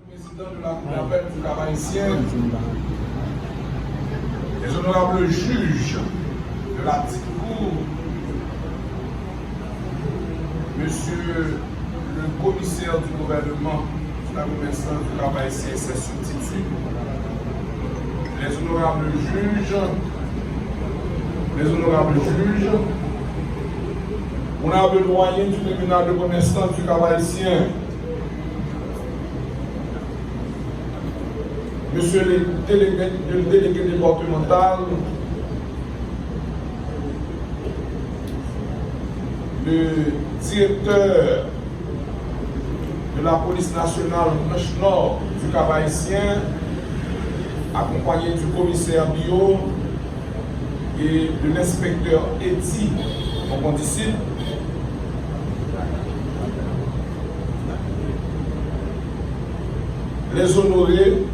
Président de la Cour d'appel du Cap-Haïtien, les honorables juges de la petite cour, monsieur le commissaire du gouvernement de la Cour d'instance du Cap-Haïtien et ses substituts, les honorables juges, honorable doyen du tribunal de grande instance du Cap-Haïtien, monsieur le délégué départemental, le directeur de la police nationale Nord du Cap-Haïtien, accompagné du commissaire Bio et de l'inspecteur Eti, mon condisciple, les honorés,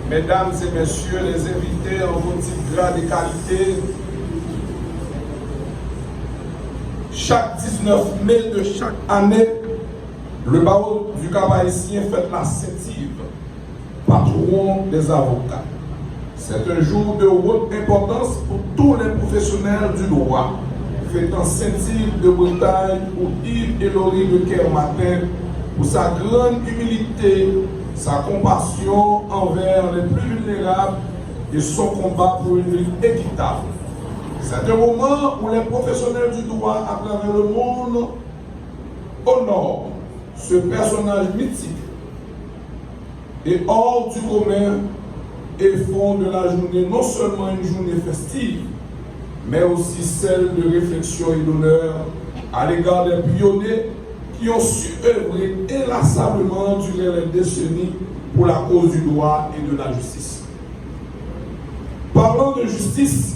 mesdames et messieurs les invités en vos titres, grades et qualités, chaque 19 mai de chaque année, le barreau du Cap-Haïtien fête la septième, patron des avocats. C'est un jour de haute importance pour tous les professionnels du droit, fêtant Saint-Yves de Bretagne pour Yves et Laurie de Kermatin pour sa grande humilité, sa compassion envers les plus vulnérables et son combat pour une vie équitable. C'est un moment où les professionnels du droit à travers le monde honorent ce personnage mythique et hors du commun et font de la journée non seulement une journée festive, mais aussi celle de réflexion et d'honneur à l'égard des pionniers qui ont su œuvrer inlassablement durant les décennies pour la cause du droit et de la justice. Parlant de justice,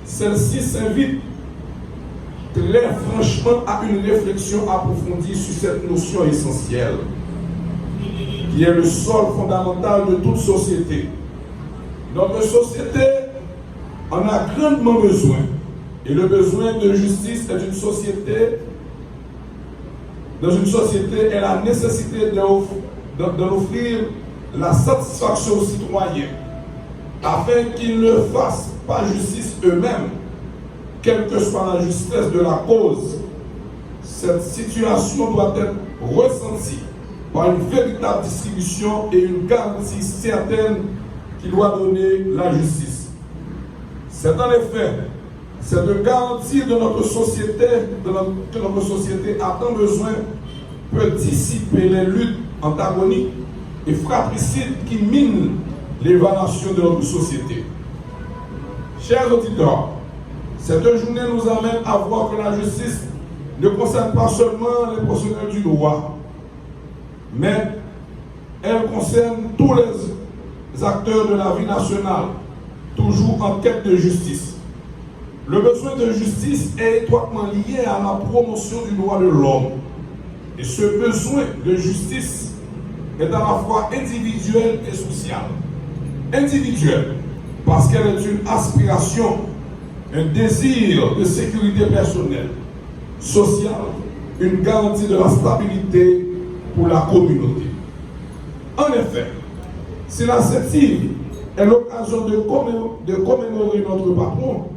celle-ci s'invite très franchement à une réflexion approfondie sur cette notion essentielle, qui est le sol fondamental de toute société. Notre société en a grandement besoin, et le besoin de justice est une société. Dans une société, est la nécessité d'offrir la satisfaction aux citoyens, afin qu'ils ne fassent pas justice eux-mêmes, quelle que soit la justesse de la cause. Cette situation doit être ressentie par une véritable distribution et une garantie certaine qui doit donner la justice. C'est en effet cette garantie de notre société, que notre société a tant besoin, peut dissiper les luttes antagoniques et fratricides qui minent l'évaluation de notre société. Chers auditeurs, cette journée nous amène à voir que la justice ne concerne pas seulement les professionnels du droit, mais elle concerne tous les acteurs de la vie nationale, toujours en quête de justice. Le besoin de justice est étroitement lié à la promotion du droit de l'homme. Et ce besoin de justice est à la fois individuel et social. Individuel, parce qu'elle est une aspiration, un désir de sécurité personnelle. Social, une garantie de la stabilité pour la communauté. En effet, si la septième est l'occasion de commémorer notre patron,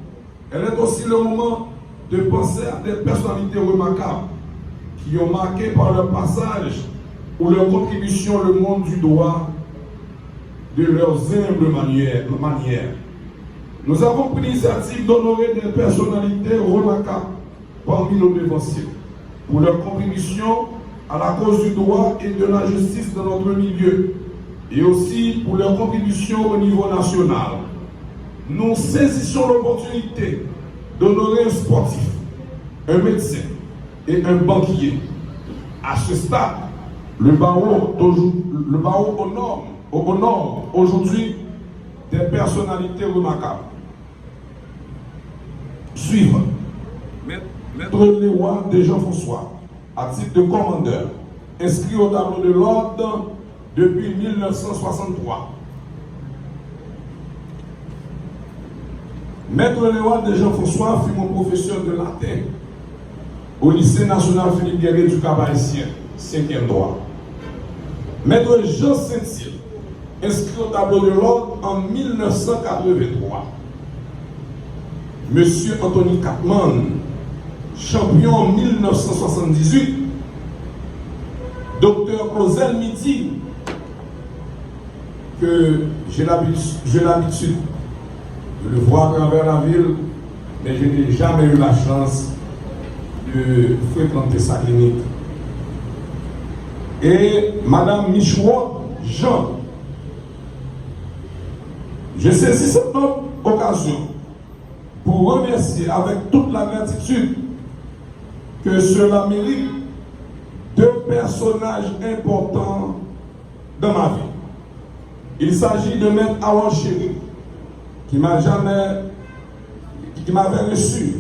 elle est aussi le moment de penser à des personnalités remarquables qui ont marqué par leur passage pour leur contribution le monde du droit de leurs humbles manières. Nous avons pris l'initiative d'honorer des personnalités remarquables parmi nos devanciers pour leur contribution à la cause du droit et de la justice dans notre milieu et aussi pour leur contribution au niveau national. Nous saisissons l'opportunité d'honorer un sportif, un médecin et un banquier. À ce stade, le barreau honore aujourd'hui des personnalités remarquables. Suivre Maître Léroy de Jean-François, à titre de commandeur, inscrit au tableau de l'ordre depuis 1963. Maître Léroy de Jean-François fut mon professeur de latin au lycée national Philippe Guéret du Cap-Haïtien, 5e droit. Maître Jean Saint-Cyr, inscrit au tableau de l'ordre en 1983. Monsieur Anthony Capman, champion en 1978. Docteur Clausel Midi, que j'ai l'habitude de le voir à travers la ville, mais je n'ai jamais eu la chance de fréquenter sa clinique. Et Madame Michoua Jean. Je saisis cette occasion pour remercier avec toute la gratitude que cela mérite deux personnages importants dans ma vie. Il s'agit de Maître Aaron Chéri, qui m'avait reçu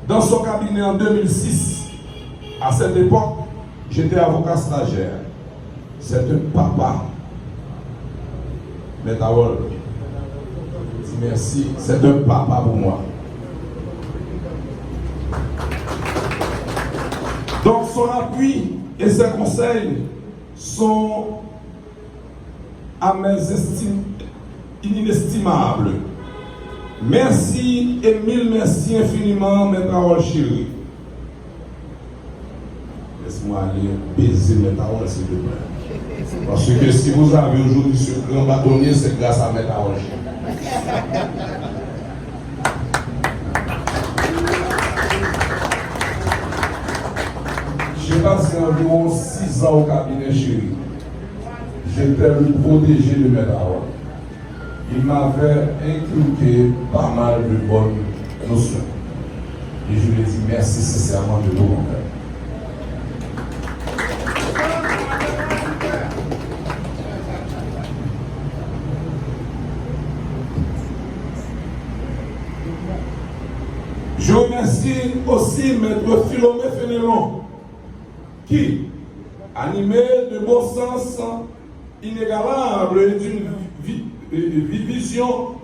dans son cabinet en 2006. À cette époque, j'étais avocat stagiaire. C'est un papa. Maître Aaron, dis merci, c'est un papa pour moi. Donc son appui et ses conseils sont à mes estimes inestimables. Merci et mille merci infiniment, Maître Aaron Chéri. Laisse-moi aller baiser Maître Aaron, s'il te plaît. Parce que si vous avez aujourd'hui ce grand bâtonnier, c'est grâce à Maître Aaron Chéri. J'ai passé environ 6 ans au cabinet Chéri. J'étais le protégé de Maître Aaron. Il m'avait inculqué pas mal de bonnes notions. Et je lui ai dit merci sincèrement de tout mon cœur. Je remercie aussi Maître Philomé Fénelon, qui, animé de bon sens inégalable et d'une vision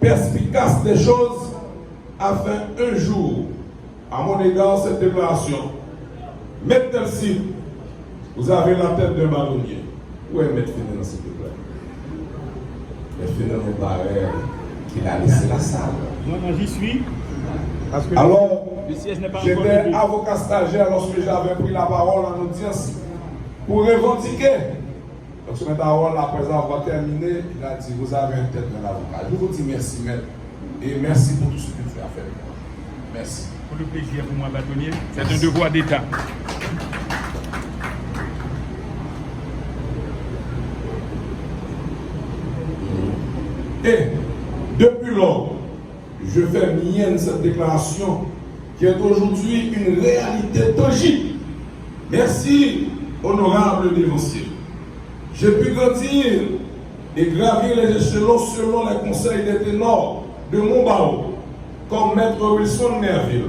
perspicace des choses, a fait un jour, à mon égard, cette déclaration. Maître Telsi, vous avez la tête d'un ballonnier. Où est Maître Fénelon, s'il te plaît? Maître Fénelon paraît qu'il a laissé la salle. Non, j'y suis. Alors, j'étais avocat stagiaire lorsque j'avais pris la parole en audience pour revendiquer. Donc, ce Maître Aaron, après avoir terminé, il a dit, vous avez une tête de l'avocat. Je vous dis merci, Maître, et merci pour tout ce que tu as fait. Merci. Pour le plaisir pour moi, bâtonnier, c'est un devoir d'État. Et, depuis lors, je fais mienne cette déclaration qui est aujourd'hui une réalité tangible. Merci, honorable dévancier. J'ai pu grandir et gravir les échelons selon les conseils des ténors de mon barreau, comme Maître Wilson Nerville,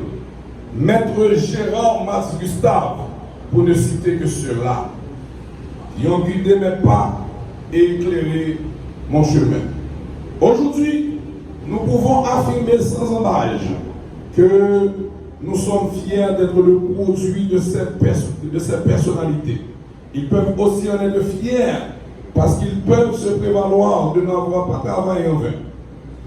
Maître Gérard Mas Gustave, pour ne citer que ceux-là, qui ont guidé mes pas et éclairé mon chemin. Aujourd'hui, nous pouvons affirmer sans embâche que nous sommes fiers d'être le produit de ces personnalités. Ils peuvent aussi en être fiers parce qu'ils peuvent se prévaloir de n'avoir pas travaillé en vain.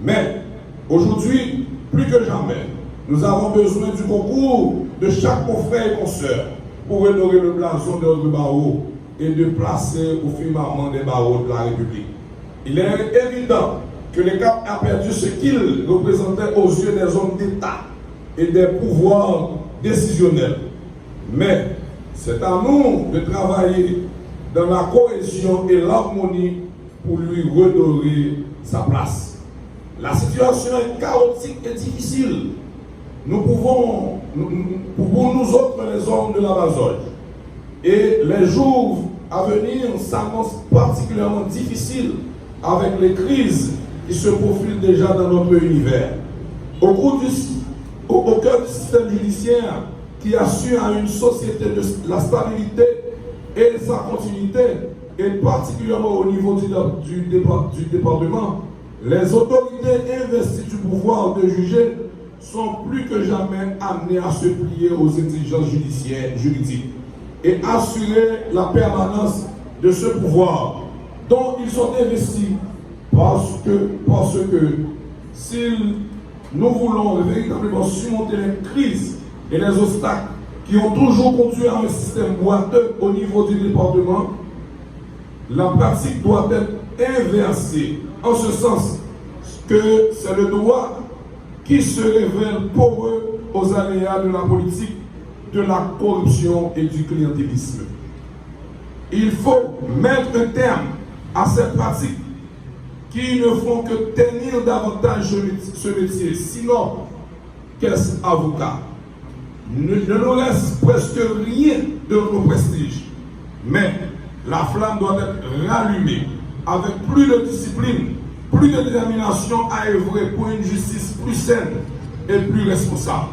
Mais aujourd'hui, plus que jamais, nous avons besoin du concours de chaque confrère et consoeur pour honorer le blason de notre barreau et de placer au firmament des barreaux de la République. Il est évident que le Cap a perdu ce qu'il représentait aux yeux des hommes d'État et des pouvoirs décisionnels. Mais c'est à nous de travailler dans la cohésion et l'harmonie pour lui redorer sa place. La situation est chaotique et difficile. Pour nous autres, les hommes de l'Amazone, et les jours à venir s'annoncent particulièrement difficiles avec les crises qui se profilent déjà dans notre univers. Au cœur du système judiciaire qui assure à une société la stabilité et sa continuité, et particulièrement au niveau du département, les autorités investies du pouvoir de juger sont plus que jamais amenées à se plier aux exigences juridiques et assurer la permanence de ce pouvoir dont ils sont investis, parce que si nous voulons véritablement surmonter les crises et les obstacles qui ont toujours conduit à un système boiteux au niveau du département, la pratique doit être inversée, en ce sens que c'est le droit qui se révèle poreux aux aléas de la politique, de la corruption et du clientélisme. Il faut mettre un terme à ces pratiques qui ne font que tenir davantage ce métier. Sinon, qu'est-ce avocat? Ne nous reste presque rien de notre prestige. Mais la flamme doit être rallumée avec plus de discipline, plus de détermination à œuvrer pour une justice plus saine et plus responsable,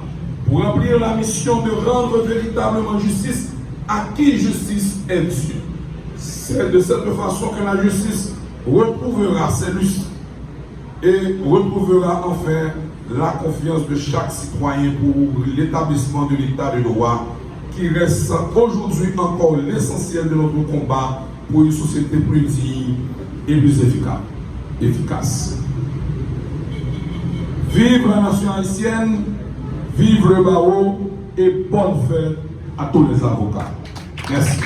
pour remplir la mission de rendre véritablement justice à qui justice est due. C'est de cette façon que la justice retrouvera ses lustres et retrouvera enfin la confiance de chaque citoyen pour l'établissement de l'état de droit, qui reste aujourd'hui encore l'essentiel de notre combat pour une société plus digne et plus efficace. Vive la nation haïtienne, vive le barreau et bonne fête à tous les avocats. Merci.